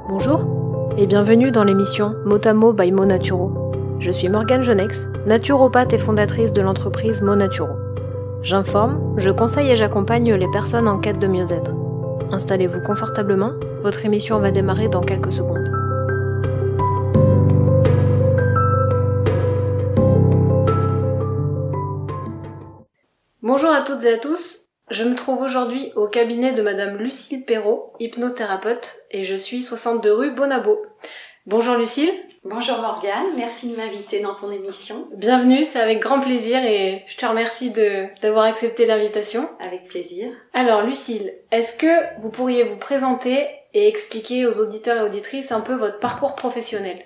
Bonjour et bienvenue dans l'émission Motamo by Monaturo. Je suis Morgane Genex, naturopathe et fondatrice de l'entreprise Monaturo. J'informe, je conseille et j'accompagne les personnes en quête de mieux-être. Installez-vous confortablement, votre émission va démarrer dans quelques secondes. Bonjour à toutes et à tous. Je me trouve aujourd'hui au cabinet de Madame Lucille Perrault, hypnothérapeute, et je suis 62 rue Bonabo. Bonjour Lucille. Bonjour Morgane, merci de m'inviter dans ton émission. Bienvenue, c'est avec grand plaisir et je te remercie d'avoir accepté l'invitation. Avec plaisir. Alors Lucille, est-ce que vous pourriez vous présenter et expliquer aux auditeurs et auditrices un peu votre parcours professionnel ?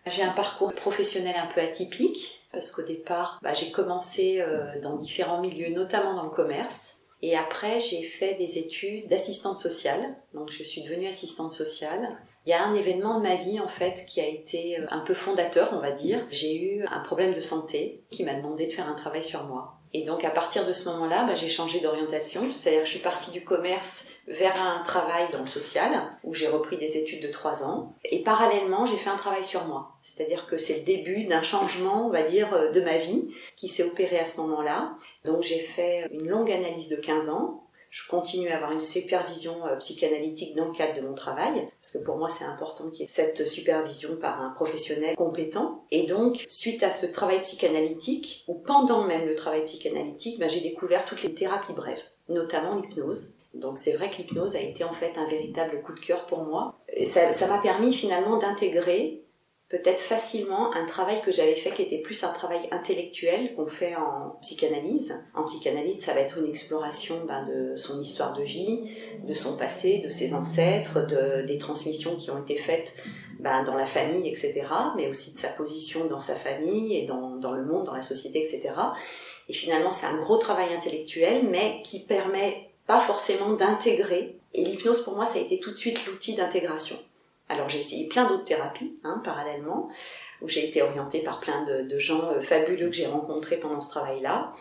J'ai un parcours professionnel un peu atypique parce qu'au départ, j'ai commencé dans différents milieux, notamment dans le commerce. Et après, j'ai fait des études d'assistante sociale. Donc, je suis devenue assistante sociale. Il y a un événement de ma vie, en fait, qui a été un peu fondateur, on va dire. J'ai eu un problème de santé qui m'a demandé de faire un travail sur moi. Et donc, à partir de ce moment-là, j'ai changé d'orientation. C'est-à-dire que je suis partie du commerce vers un travail dans le social, où j'ai repris des études de 3 ans. Et parallèlement, j'ai fait un travail sur moi. C'est-à-dire que c'est le début d'un changement, on va dire, de ma vie, qui s'est opéré à ce moment-là. Donc, j'ai fait une longue analyse de 15 ans. Je continue à avoir une supervision psychanalytique dans le cadre de mon travail, parce que pour moi c'est important qu'il y ait cette supervision par un professionnel compétent. Et donc, suite à ce travail psychanalytique, ou pendant même le travail psychanalytique, j'ai découvert toutes les thérapies brèves, notamment l'hypnose. Donc c'est vrai que l'hypnose a été en fait un véritable coup de cœur pour moi. Et ça m'a permis finalement d'intégrer peut-être facilement un travail que j'avais fait qui était plus un travail intellectuel qu'on fait en psychanalyse. En psychanalyse, ça va être une exploration de son histoire de vie, de son passé, de ses ancêtres, des transmissions qui ont été faites dans la famille, etc., mais aussi de sa position dans sa famille et dans le monde, dans la société, etc. Et finalement, c'est un gros travail intellectuel, mais qui permet pas forcément d'intégrer. Et l'hypnose, pour moi, ça a été tout de suite l'outil d'intégration. Alors j'ai essayé plein d'autres thérapies, parallèlement, où j'ai été orientée par plein de gens fabuleux que j'ai rencontrés pendant ce travail-là.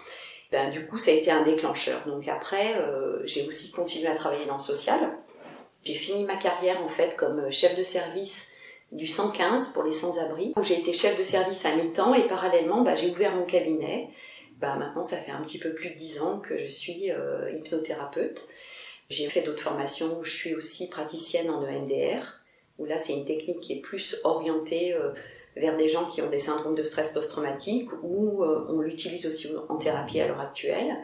Du coup, ça a été un déclencheur. Donc après, j'ai aussi continué à travailler dans le social. J'ai fini ma carrière en fait comme chef de service du 115 pour les sans-abri, où j'ai été chef de service à mi-temps et parallèlement, j'ai ouvert mon cabinet. Maintenant, ça fait un petit peu plus de 10 ans que je suis hypnothérapeute. J'ai fait d'autres formations où je suis aussi praticienne en EMDR, où là c'est une technique qui est plus orientée vers des gens qui ont des syndromes de stress post-traumatique, où on l'utilise aussi en thérapie à l'heure actuelle.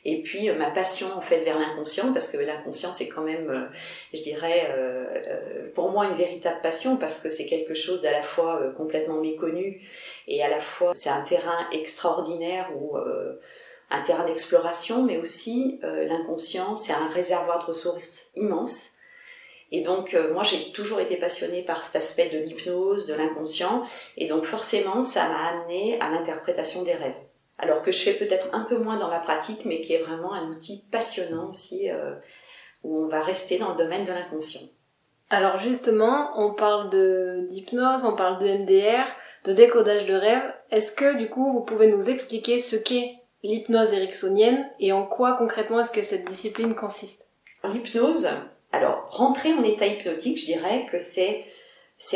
Et puis ma passion en fait vers l'inconscient, parce que l'inconscient c'est quand même, je dirais, pour moi une véritable passion, parce que c'est quelque chose d'à la fois complètement méconnu, et à la fois c'est un terrain extraordinaire où un terrain d'exploration, mais aussi l'inconscient, c'est un réservoir de ressources immense. Et donc, moi, j'ai toujours été passionnée par cet aspect de l'hypnose, de l'inconscient, et donc forcément, ça m'a amenée à l'interprétation des rêves. Alors que je fais peut-être un peu moins dans ma pratique, mais qui est vraiment un outil passionnant aussi, où on va rester dans le domaine de l'inconscient. Alors justement, on parle d'hypnose, on parle de MDR, de décodage de rêves. Est-ce que du coup, vous pouvez nous expliquer ce qu'est l'hypnose ericksonienne et en quoi concrètement est-ce que cette discipline consiste ? L'hypnose, alors rentrer en état hypnotique, je dirais que c'est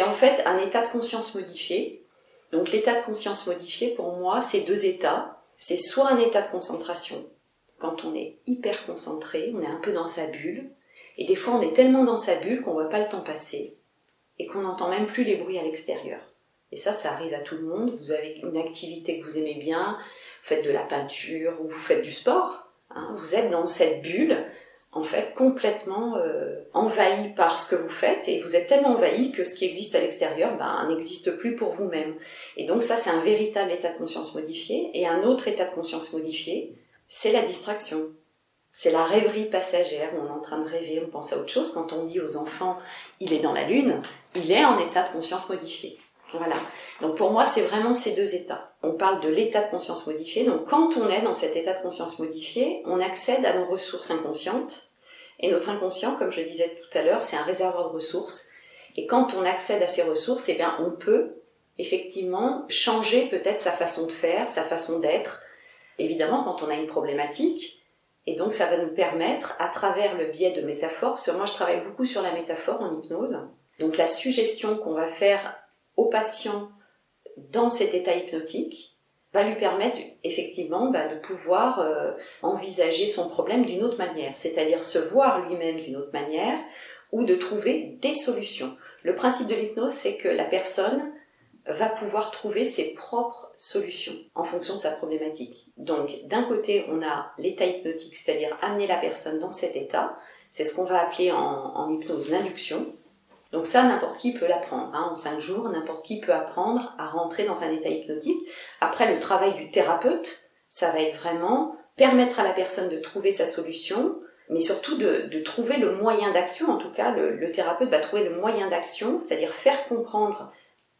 en fait un état de conscience modifié. Donc l'état de conscience modifié, pour moi, c'est 2 états. C'est soit un état de concentration, quand on est hyper concentré, on est un peu dans sa bulle, et des fois on est tellement dans sa bulle qu'on ne voit pas le temps passer, et qu'on n'entend même plus les bruits à l'extérieur. Et ça arrive à tout le monde. Vous avez une activité que vous aimez bien, vous faites de la peinture, ou vous faites du sport, vous êtes dans cette bulle, en fait, complètement envahi par ce que vous faites, et vous êtes tellement envahi que ce qui existe à l'extérieur n'existe plus pour vous-même. Et donc ça, c'est un véritable état de conscience modifié. Et un autre état de conscience modifié, c'est la distraction. C'est la rêverie passagère, où on est en train de rêver, on pense à autre chose. Quand on dit aux enfants « il est dans la lune », il est en état de conscience modifié. Voilà. Donc pour moi, c'est vraiment ces 2 états. On parle de l'état de conscience modifié. Donc quand on est dans cet état de conscience modifié, on accède à nos ressources inconscientes. Et notre inconscient, comme je le disais tout à l'heure, c'est un réservoir de ressources. Et quand on accède à ces ressources, on peut effectivement changer peut-être sa façon de faire, sa façon d'être. Évidemment, quand on a une problématique. Et donc ça va nous permettre, à travers le biais de métaphores, parce que moi je travaille beaucoup sur la métaphore en hypnose, Donc la suggestion qu'on va faire au patient dans cet état hypnotique va lui permettre effectivement de pouvoir envisager son problème d'une autre manière, c'est-à-dire se voir lui-même d'une autre manière ou de trouver des solutions. Le principe de l'hypnose, c'est que la personne va pouvoir trouver ses propres solutions en fonction de sa problématique. Donc d'un côté, on a l'état hypnotique, c'est-à-dire amener la personne dans cet état, c'est ce qu'on va appeler en hypnose l'induction. Donc ça, n'importe qui peut l'apprendre. En 5 jours, n'importe qui peut apprendre à rentrer dans un état hypnotique. Après, le travail du thérapeute, ça va être vraiment permettre à la personne de trouver sa solution, mais surtout de trouver le moyen d'action. En tout cas, le thérapeute va trouver le moyen d'action, c'est-à-dire faire comprendre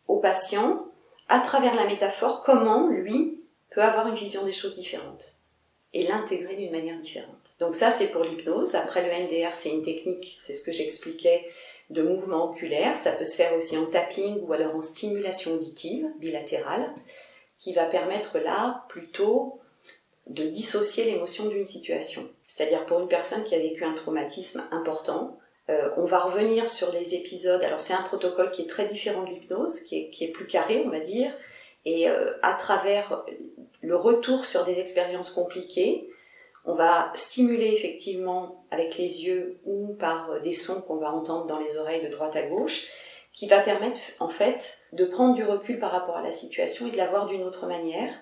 au patient, à travers la métaphore, comment lui peut avoir une vision des choses différentes et l'intégrer d'une manière différente. Donc ça, c'est pour l'hypnose. Après, le MDR, c'est une technique, c'est ce que j'expliquais, de mouvement oculaire. Ça peut se faire aussi en tapping ou alors en stimulation auditive bilatérale, qui va permettre là plutôt de dissocier l'émotion d'une situation. C'est-à-dire pour une personne qui a vécu un traumatisme important, on va revenir sur les épisodes. Alors c'est un protocole qui est très différent de l'hypnose, qui est plus carré, on va dire, et à travers le retour sur des expériences compliquées, on va stimuler effectivement avec les yeux ou par des sons qu'on va entendre dans les oreilles de droite à gauche, qui va permettre en fait de prendre du recul par rapport à la situation et de la voir d'une autre manière.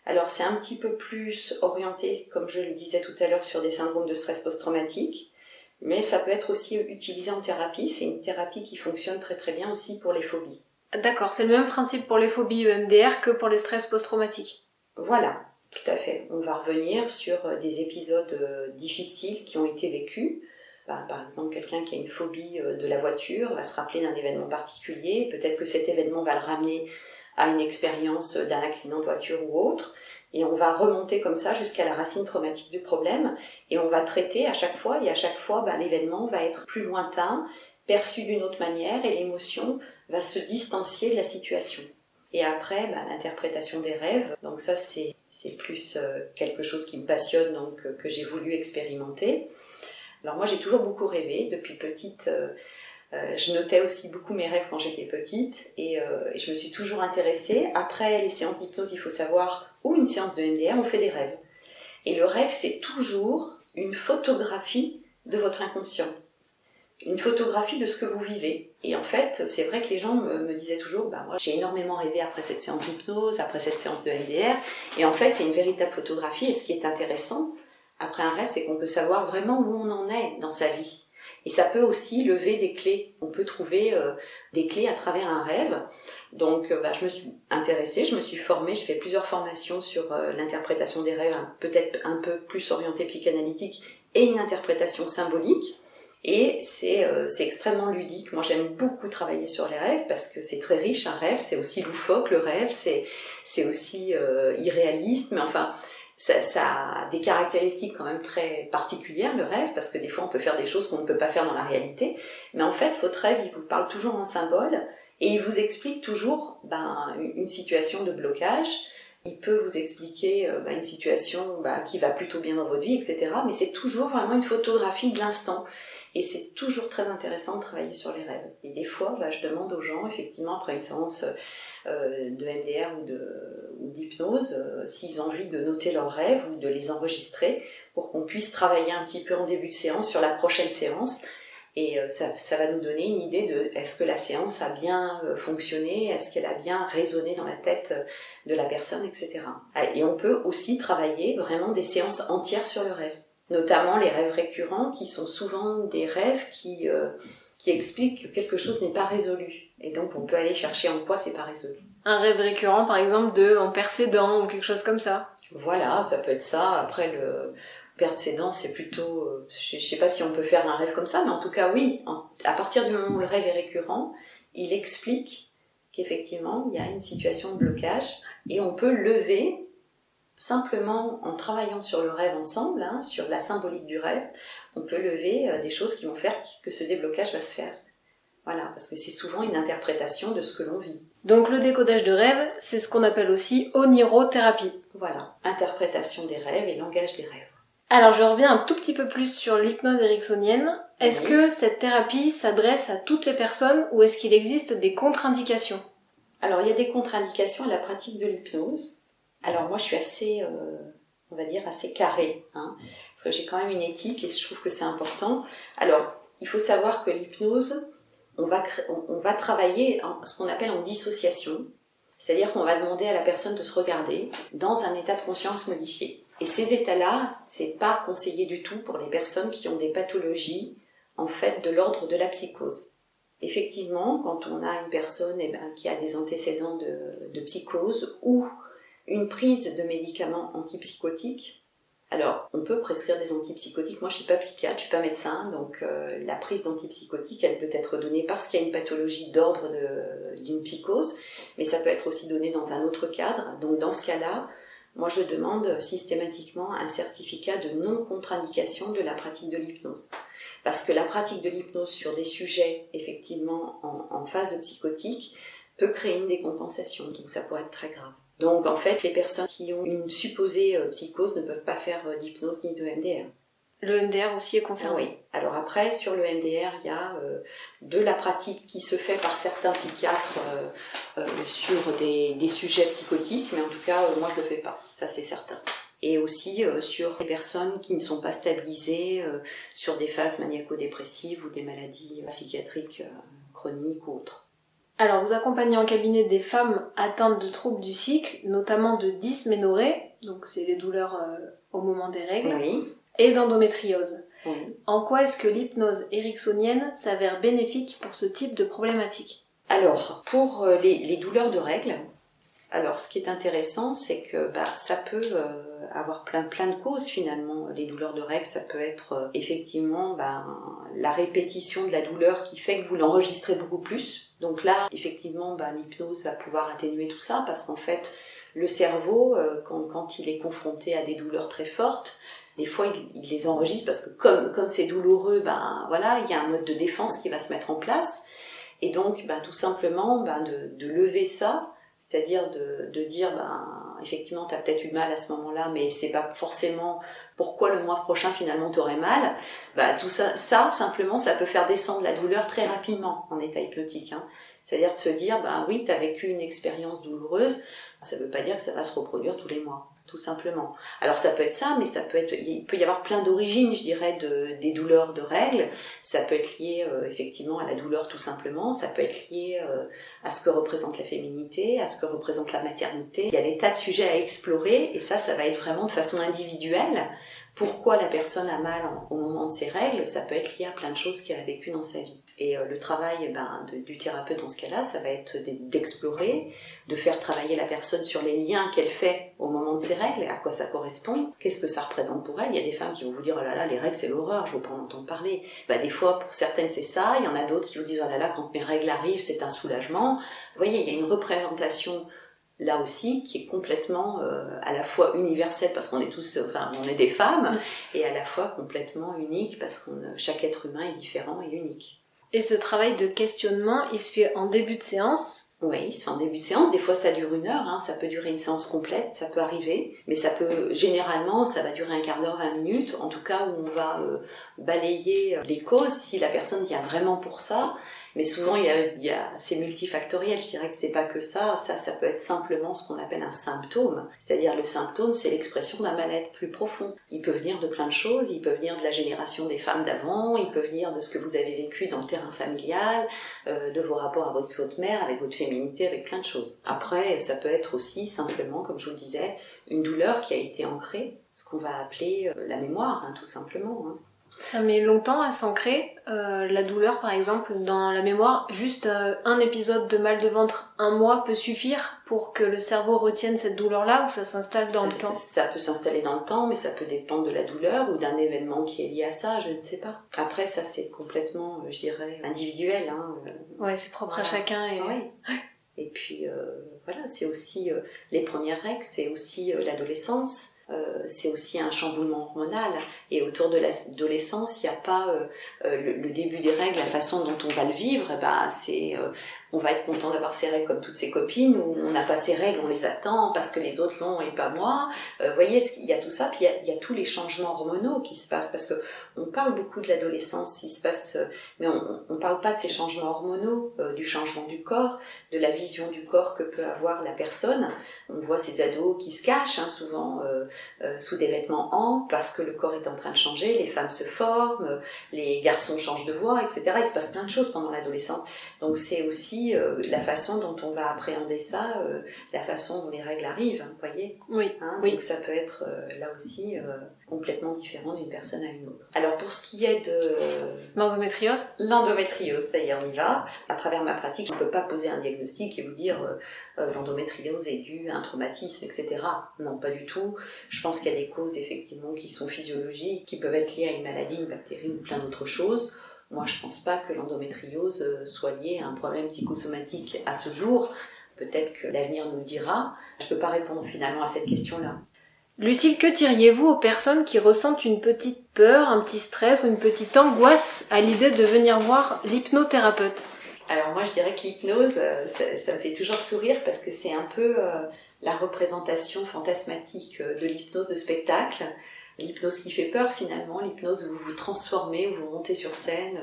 Alors c'est un petit peu plus orienté, comme je le disais tout à l'heure, sur des syndromes de stress post-traumatique, mais ça peut être aussi utilisé en thérapie. C'est une thérapie qui fonctionne très très bien aussi pour les phobies. D'accord, c'est le même principe pour les phobies EMDR que pour les stress post-traumatiques. Voilà, tout à fait. On va revenir sur des épisodes difficiles qui ont été vécus. Par exemple, quelqu'un qui a une phobie de la voiture va se rappeler d'un événement particulier. Peut-être que cet événement va le ramener à une expérience d'un accident de voiture ou autre. Et on va remonter comme ça jusqu'à la racine traumatique du problème. Et on va traiter à chaque fois. Et à chaque fois, l'événement va être plus lointain, perçu d'une autre manière. Et l'émotion va se distancier de la situation. Et après, l'interprétation des rêves. Donc ça, c'est plus quelque chose qui me passionne, donc que j'ai voulu expérimenter. Alors moi, j'ai toujours beaucoup rêvé. Depuis petite, je notais aussi beaucoup mes rêves quand j'étais petite. Et je me suis toujours intéressée. Après les séances d'hypnose, il faut savoir, ou une séance de MDR, on fait des rêves. Et le rêve, c'est toujours une photographie de votre inconscient. Une photographie de ce que vous vivez. Et en fait, c'est vrai que les gens me disaient toujours, moi j'ai énormément rêvé après cette séance d'hypnose, après cette séance de MDR, et en fait c'est une véritable photographie, et ce qui est intéressant après un rêve, c'est qu'on peut savoir vraiment où on en est dans sa vie. Et ça peut aussi lever des clés. On peut trouver des clés à travers un rêve. Donc je me suis intéressée, je me suis formée, j'ai fait plusieurs formations sur l'interprétation des rêves, peut-être un peu plus orientée psychanalytique, et une interprétation symbolique. Et c'est extrêmement ludique. Moi, j'aime beaucoup travailler sur les rêves parce que c'est très riche, un rêve. C'est aussi loufoque, le rêve. C'est aussi irréaliste. Mais enfin, ça a des caractéristiques quand même très particulières, le rêve, parce que des fois, on peut faire des choses qu'on ne peut pas faire dans la réalité. Mais en fait, votre rêve, il vous parle toujours en symbole et il vous explique toujours une situation de blocage. Il peut vous expliquer une situation qui va plutôt bien dans votre vie, etc. Mais c'est toujours vraiment une photographie de l'instant. Et c'est toujours très intéressant de travailler sur les rêves. Et des fois, je demande aux gens, effectivement, après une séance de MDR ou d'hypnose, s'ils ont envie de noter leurs rêves ou de les enregistrer pour qu'on puisse travailler un petit peu en début de séance sur la prochaine séance. Et ça va nous donner une idée de est-ce que la séance a bien fonctionné, est-ce qu'elle a bien résonné dans la tête de la personne, etc. Et on peut aussi travailler vraiment des séances entières sur le rêve. Notamment les rêves récurrents qui sont souvent des rêves qui expliquent que quelque chose n'est pas résolu. Et donc on peut aller chercher en quoi c'est pas résolu. Un rêve récurrent par exemple on perd ses dents ou quelque chose comme ça. Voilà, ça peut être ça. Après perdre ses dents, c'est plutôt... je sais pas si on peut faire un rêve comme ça, mais en tout cas oui, à partir du moment où le rêve est récurrent, il explique qu'effectivement il y a une situation de blocage et on peut lever simplement en travaillant sur le rêve ensemble, sur la symbolique du rêve, on peut lever des choses qui vont faire que ce déblocage va se faire. Voilà, parce que c'est souvent une interprétation de ce que l'on vit. Donc le décodage de rêve, c'est ce qu'on appelle aussi onirothérapie. Voilà, interprétation des rêves et langage des rêves. Alors je reviens un tout petit peu plus sur l'hypnose ericksonienne. Est-ce que cette thérapie s'adresse à toutes les personnes ou est-ce qu'il existe des contre-indications? Alors, il y a des contre-indications à la pratique de l'hypnose. Alors, moi, je suis assez, on va dire, assez carrée, hein, parce que j'ai quand même une éthique et je trouve que c'est important. Alors, il faut savoir que l'hypnose, on va travailler ce qu'on appelle en dissociation, c'est-à-dire qu'on va demander à la personne de se regarder dans un état de conscience modifié. Et ces états-là, c'est pas conseillé du tout pour les personnes qui ont des pathologies, en fait, de l'ordre de la psychose. Effectivement, quand on a une personne qui a des antécédents de psychose ou une prise de médicaments antipsychotiques, alors on peut prescrire des antipsychotiques. Moi je suis pas psychiatre, je suis pas médecin, donc la prise d'antipsychotiques elle peut être donnée parce qu'il y a une pathologie d'ordre d'une psychose, mais ça peut être aussi donné dans un autre cadre. Donc dans ce cas-là, moi je demande systématiquement un certificat de non-contre-indication de la pratique de l'hypnose. Parce que la pratique de l'hypnose sur des sujets effectivement en phase de psychotique peut créer une décompensation, donc ça pourrait être très grave. Donc en fait, les personnes qui ont une supposée psychose ne peuvent pas faire d'hypnose ni de MDR. Le MDR aussi est concerné. Oui. Alors après, sur le MDR, il y a de la pratique qui se fait par certains psychiatres sur des sujets psychotiques, mais en tout cas, moi je le fais pas, ça c'est certain. Et aussi sur les personnes qui ne sont pas stabilisées sur des phases maniaco-dépressives ou des maladies psychiatriques chroniques ou autres. Alors, vous accompagnez en cabinet des femmes atteintes de troubles du cycle, notamment de dysménorrhée, donc c'est les douleurs au moment des règles, oui. Et d'endométriose. Oui. En quoi est-ce que l'hypnose ericksonienne s'avère bénéfique pour ce type de problématique? Alors, pour les douleurs de règles, alors ce qui est intéressant, c'est que ça peut avoir plein de causes finalement. Les douleurs de règles, ça peut être effectivement la répétition de la douleur qui fait que vous l'enregistrez beaucoup plus. Donc là, effectivement, l'hypnose va pouvoir atténuer tout ça parce qu'en fait, le cerveau, quand il est confronté à des douleurs très fortes, des fois, il les enregistre parce que comme c'est douloureux, voilà, il y a un mode de défense qui va se mettre en place. Et donc, tout simplement, de lever ça, c'est-à-dire de dire, effectivement, t'as peut-être eu mal à ce moment-là, mais c'est pas forcément pourquoi le mois prochain, finalement, t'aurais mal. Tout ça, simplement, ça peut faire descendre la douleur très rapidement en état hypnotique, hein. C'est-à-dire de se dire, oui, t'as vécu une expérience douloureuse, ça veut pas dire que ça va se reproduire tous les mois. Tout simplement. Alors ça peut être ça, mais il peut y avoir plein d'origines, je dirais, des douleurs de règles. Ça peut être lié effectivement à la douleur tout simplement, ça peut être lié à ce que représente la féminité, à ce que représente la maternité. Il y a des tas de sujets à explorer et ça va être vraiment de façon individuelle. Pourquoi la personne a mal au moment de ses règles, ça peut être lié à plein de choses qu'elle a vécues dans sa vie. Et le travail du thérapeute dans ce cas-là, ça va être d'explorer, de faire travailler la personne sur les liens qu'elle fait au moment de ses règles, à quoi ça correspond, qu'est-ce que ça représente pour elle. Il y a des femmes qui vont vous dire « Oh là là, les règles c'est l'horreur, je veux pas en entendre parler ». Des fois, pour certaines c'est ça, il y en a d'autres qui vous disent « Oh là là, quand mes règles arrivent, c'est un soulagement ». Vous voyez, il y a une représentation là aussi qui est complètement à la fois universelle parce qu'on est tous, on est des femmes, et à la fois complètement unique parce que chaque être humain est différent et unique. Et ce travail de questionnement, il se fait en début de séance? Oui, il se fait en début de séance. Des fois, ça dure 1 heure. Ça peut durer une séance complète, ça peut arriver. Mais généralement, ça va durer un quart d'heure, 20 minutes. En tout cas, où on va balayer les causes si la personne vient vraiment pour ça. Mais souvent, c'est multifactoriel. Je dirais que c'est pas que ça. Ça peut être simplement ce qu'on appelle un symptôme. C'est-à-dire, le symptôme, c'est l'expression d'un mal-être plus profond. Il peut venir de plein de choses. Il peut venir de la génération des femmes d'avant. Il peut venir de ce que vous avez vécu dans le terrain familial, de vos rapports avec votre mère, avec votre féminité, avec plein de choses. Après, ça peut être aussi simplement, comme je vous le disais, une douleur qui a été ancrée, ce qu'on va appeler la mémoire, tout simplement. Ça met longtemps à s'ancrer, la douleur par exemple, dans la mémoire. Juste un épisode de mal de ventre, 1 mois peut suffire pour que le cerveau retienne cette douleur-là, ou ça s'installe dans le temps? Ça peut s'installer dans le temps, mais ça peut dépendre de la douleur ou d'un événement qui est lié à ça, je ne sais pas. Après, ça c'est complètement, je dirais, individuel. Ouais, c'est propre à chacun. Et... Ouais. Et puis, voilà, c'est aussi les premières règles, c'est aussi l'adolescence. c'est aussi un chamboulement hormonal. Et autour de l'adolescence, il n'y a pas le début des règles, la façon dont on va le vivre. On va être content d'avoir ses règles comme toutes ses copines, ou on n'a pas ses règles, on les attend parce que les autres l'ont et pas moi. Vous voyez, il y a tout ça, puis il y a tous les changements hormonaux qui se passent, parce que on parle beaucoup de l'adolescence, il se passe, mais on ne parle pas de ces changements hormonaux, du changement du corps, de la vision du corps que peut avoir la personne. On voit ces ados qui se cachent, souvent sous des vêtements amples, parce que le corps est en train de changer, les femmes se forment, les garçons changent de voix, etc. Il se passe plein de choses pendant l'adolescence. Donc c'est aussi la façon dont on va appréhender ça, la façon dont les règles arrivent, vous voyez. Oui. Donc ça peut être là aussi complètement différent d'une personne à une autre. Alors pour ce qui est de l'endométriose, ça y est, on y va. À travers ma pratique, je ne peux pas poser un diagnostic et vous dire l'endométriose est due à un traumatisme, etc. Non, pas du tout. Je pense qu'il y a des causes effectivement qui sont physiologiques, qui peuvent être liées à une maladie, une bactérie ou plein d'autres choses. Moi, je ne pense pas que l'endométriose soit liée à un problème psychosomatique à ce jour. Peut-être que l'avenir nous le dira. Je ne peux pas répondre finalement à cette question-là. Lucille, que diriez-vous aux personnes qui ressentent une petite peur, un petit stress ou une petite angoisse à l'idée de venir voir l'hypnothérapeute ? Alors moi, je dirais que l'hypnose, ça me fait toujours sourire, parce que c'est un peu la représentation fantasmatique de l'hypnose de spectacle. L'hypnose qui fait peur finalement, l'hypnose où vous vous transformez, où vous montez sur scène.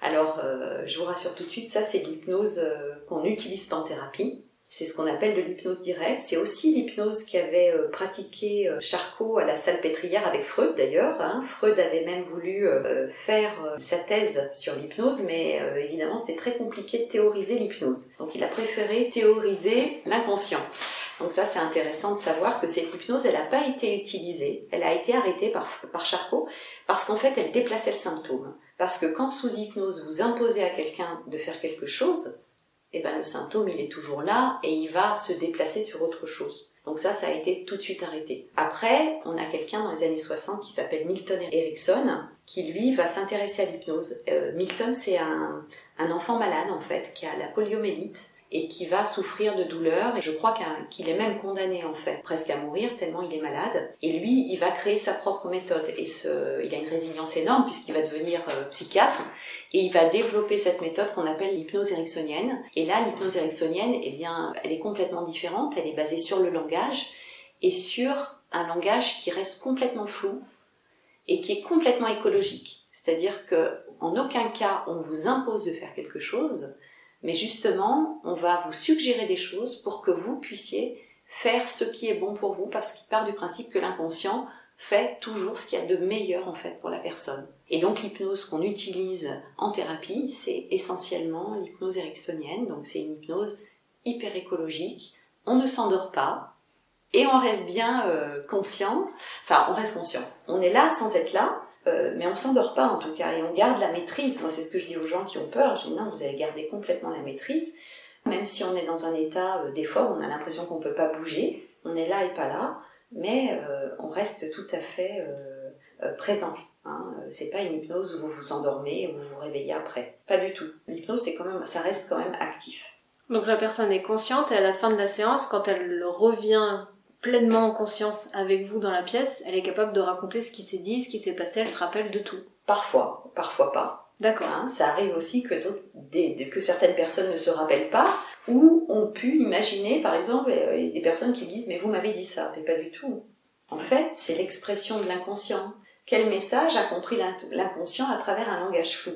Alors, je vous rassure tout de suite, ça c'est de l'hypnose qu'on n'utilise pas en thérapie. C'est ce qu'on appelle de l'hypnose directe. C'est aussi l'hypnose qu'avait pratiqué Charcot à la Salpêtrière avec Freud d'ailleurs. Freud avait même voulu faire sa thèse sur l'hypnose, mais évidemment c'était très compliqué de théoriser l'hypnose. Donc il a préféré théoriser l'inconscient. Donc ça, c'est intéressant de savoir que cette hypnose, elle n'a pas été utilisée, elle a été arrêtée par Charcot, parce qu'en fait, elle déplaçait le symptôme. Parce que quand sous hypnose, vous imposez à quelqu'un de faire quelque chose, le symptôme, il est toujours là et il va se déplacer sur autre chose. Donc ça a été tout de suite arrêté. Après, on a quelqu'un dans les années 60 qui s'appelle Milton Erickson, qui lui va s'intéresser à l'hypnose. Milton, c'est un enfant malade, en fait, qui a la poliomyélite, et qui va souffrir de douleurs, et je crois qu'il est même condamné en fait, presque à mourir tellement il est malade, et lui il va créer sa propre méthode, et il a une résilience énorme puisqu'il va devenir psychiatre, et il va développer cette méthode qu'on appelle l'hypnose ericksonienne. Et là, l'hypnose ericksonienne, elle est complètement différente, elle est basée sur le langage, et sur un langage qui reste complètement flou, et qui est complètement écologique, c'est-à-dire qu'en aucun cas on vous impose de faire quelque chose, mais justement, on va vous suggérer des choses pour que vous puissiez faire ce qui est bon pour vous, parce qu'il part du principe que l'inconscient fait toujours ce qu'il y a de meilleur en fait pour la personne. Et donc l'hypnose qu'on utilise en thérapie, c'est essentiellement l'hypnose ericksonienne, donc c'est une hypnose hyper écologique. On ne s'endort pas et on reste bien conscient, enfin on reste conscient. On est là sans être là, mais on ne s'endort pas en tout cas, et on garde la maîtrise. Moi c'est ce que je dis aux gens qui ont peur, je dis non, vous allez garder complètement la maîtrise, même si on est dans un état, des fois où on a l'impression qu'on ne peut pas bouger, on est là et pas là, mais on reste tout à fait présent. C'est pas une hypnose où vous vous endormez et où vous vous réveillez après, pas du tout. L'hypnose ça reste quand même actif. Donc la personne est consciente, et à la fin de la séance, quand elle revient pleinement en conscience avec vous dans la pièce, elle est capable de raconter ce qui s'est dit, ce qui s'est passé, elle se rappelle de tout. Parfois pas. D'accord. Ça arrive aussi que certaines personnes ne se rappellent pas, ou ont pu imaginer, par exemple, des personnes qui disent « mais vous m'avez dit ça », mais pas du tout. En fait, c'est l'expression de l'inconscient. Quel message a compris l'inconscient à travers un langage flou ?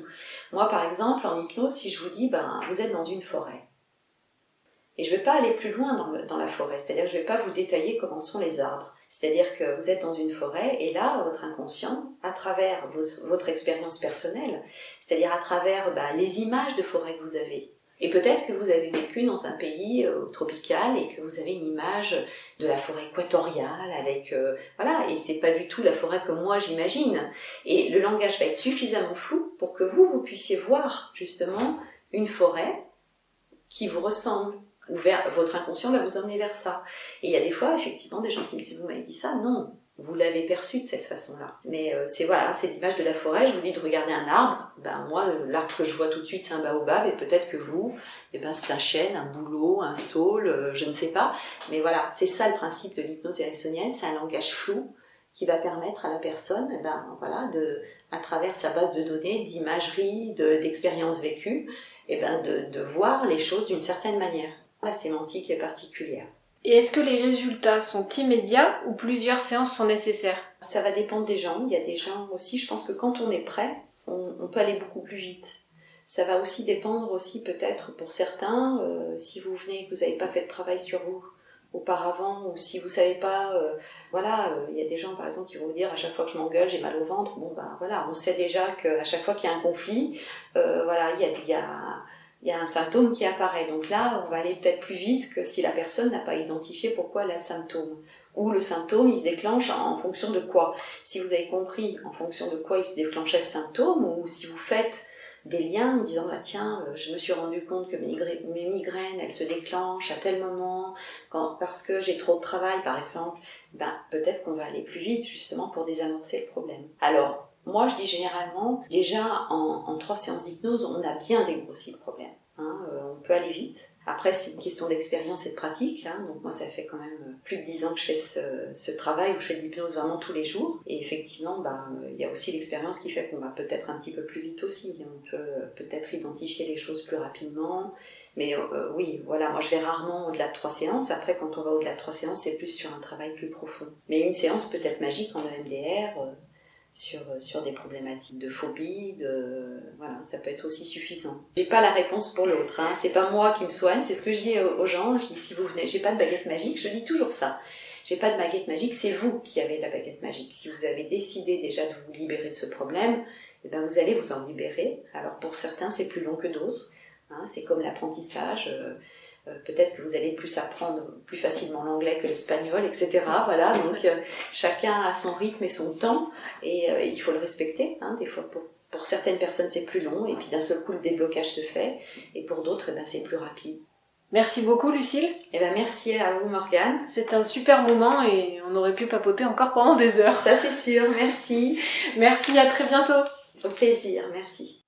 Moi, par exemple, en hypnose, si je vous dis « vous êtes dans une forêt », et je ne vais pas aller plus loin dans la forêt, c'est-à-dire que je ne vais pas vous détailler comment sont les arbres. C'est-à-dire que vous êtes dans une forêt, et là, votre inconscient, à travers votre expérience personnelle, c'est-à-dire à travers les images de forêt que vous avez, et peut-être que vous avez vécu dans un pays tropical et que vous avez une image de la forêt équatoriale avec voilà, et c'est pas du tout la forêt que moi j'imagine. Et le langage va être suffisamment flou pour que vous puissiez voir justement une forêt qui vous ressemble. Votre inconscient va vous emmener vers ça. Et il y a des fois, effectivement, des gens qui me disent « vous m'avez dit ça ?» Non, vous l'avez perçu de cette façon-là. Mais c'est l'image de la forêt. Je vous dis de regarder un arbre. Moi, l'arbre que je vois tout de suite, c'est un baobab, et peut-être que vous, c'est un chêne, un bouleau, un saule, je ne sais pas. Mais voilà, c'est ça le principe de l'hypnose ericksonienne. C'est un langage flou qui va permettre à la personne, à travers sa base de données, d'imagerie, d'expériences vécues, de voir les choses d'une certaine manière. La sémantique est particulière. Et est-ce que les résultats sont immédiats ou plusieurs séances sont nécessaires? Ça va dépendre des gens. Il y a des gens aussi, je pense que quand on est prêt, on peut aller beaucoup plus vite. Ça va aussi dépendre peut-être pour certains, si vous venez et que vous n'avez pas fait de travail sur vous auparavant, ou si vous savez pas, il y a des gens par exemple qui vont vous dire à chaque fois que je m'engueule, j'ai mal au ventre. On sait déjà qu'à chaque fois qu'il y a un conflit, il y a un symptôme qui apparaît. Donc là, on va aller peut-être plus vite que si la personne n'a pas identifié pourquoi elle a le symptôme. Ou le symptôme, il se déclenche en fonction de quoi. Si vous avez compris en fonction de quoi il se déclenchait ce symptôme, ou si vous faites des liens en disant je me suis rendu compte que mes migraines elles se déclenchent à tel moment parce que j'ai trop de travail par exemple, peut-être qu'on va aller plus vite justement pour désamorcer le problème. Alors moi je dis généralement déjà en 3 séances d'hypnose on a bien dégrossi le problème. On peut aller vite. Après, c'est une question d'expérience et de pratique. Donc moi, ça fait quand même plus de 10 ans que je fais ce travail où je fais de l'hypnose vraiment tous les jours. Et effectivement, il y a aussi l'expérience qui fait qu'on va peut-être un petit peu plus vite aussi. On peut peut-être identifier les choses plus rapidement. Mais moi je vais rarement au-delà de 3 séances. Après, quand on va au-delà de 3 séances, c'est plus sur un travail plus profond. Mais une séance peut être magique en EMDR. Sur des problématiques de phobie, ça peut être aussi suffisant. J'ai pas la réponse pour l'autre, c'est pas moi qui me soigne, c'est ce que je dis aux gens, je dis si vous venez, j'ai pas de baguette magique, je dis toujours ça. J'ai pas de baguette magique, c'est vous qui avez la baguette magique. Si vous avez décidé déjà de vous libérer de ce problème, vous allez vous en libérer. Alors pour certains, c'est plus long que d'autres, c'est comme l'apprentissage. Peut-être que vous allez plus apprendre plus facilement l'anglais que l'espagnol, etc. Donc chacun a son rythme et son temps, et il faut le respecter. Des fois, pour certaines personnes, c'est plus long, et puis d'un seul coup, le déblocage se fait, et pour d'autres, c'est plus rapide. Merci beaucoup, Lucille. Merci à vous, Morgane. C'était un super moment, et on aurait pu papoter encore pendant des heures. Ça, c'est sûr. Merci. Merci, à très bientôt. Au plaisir, merci.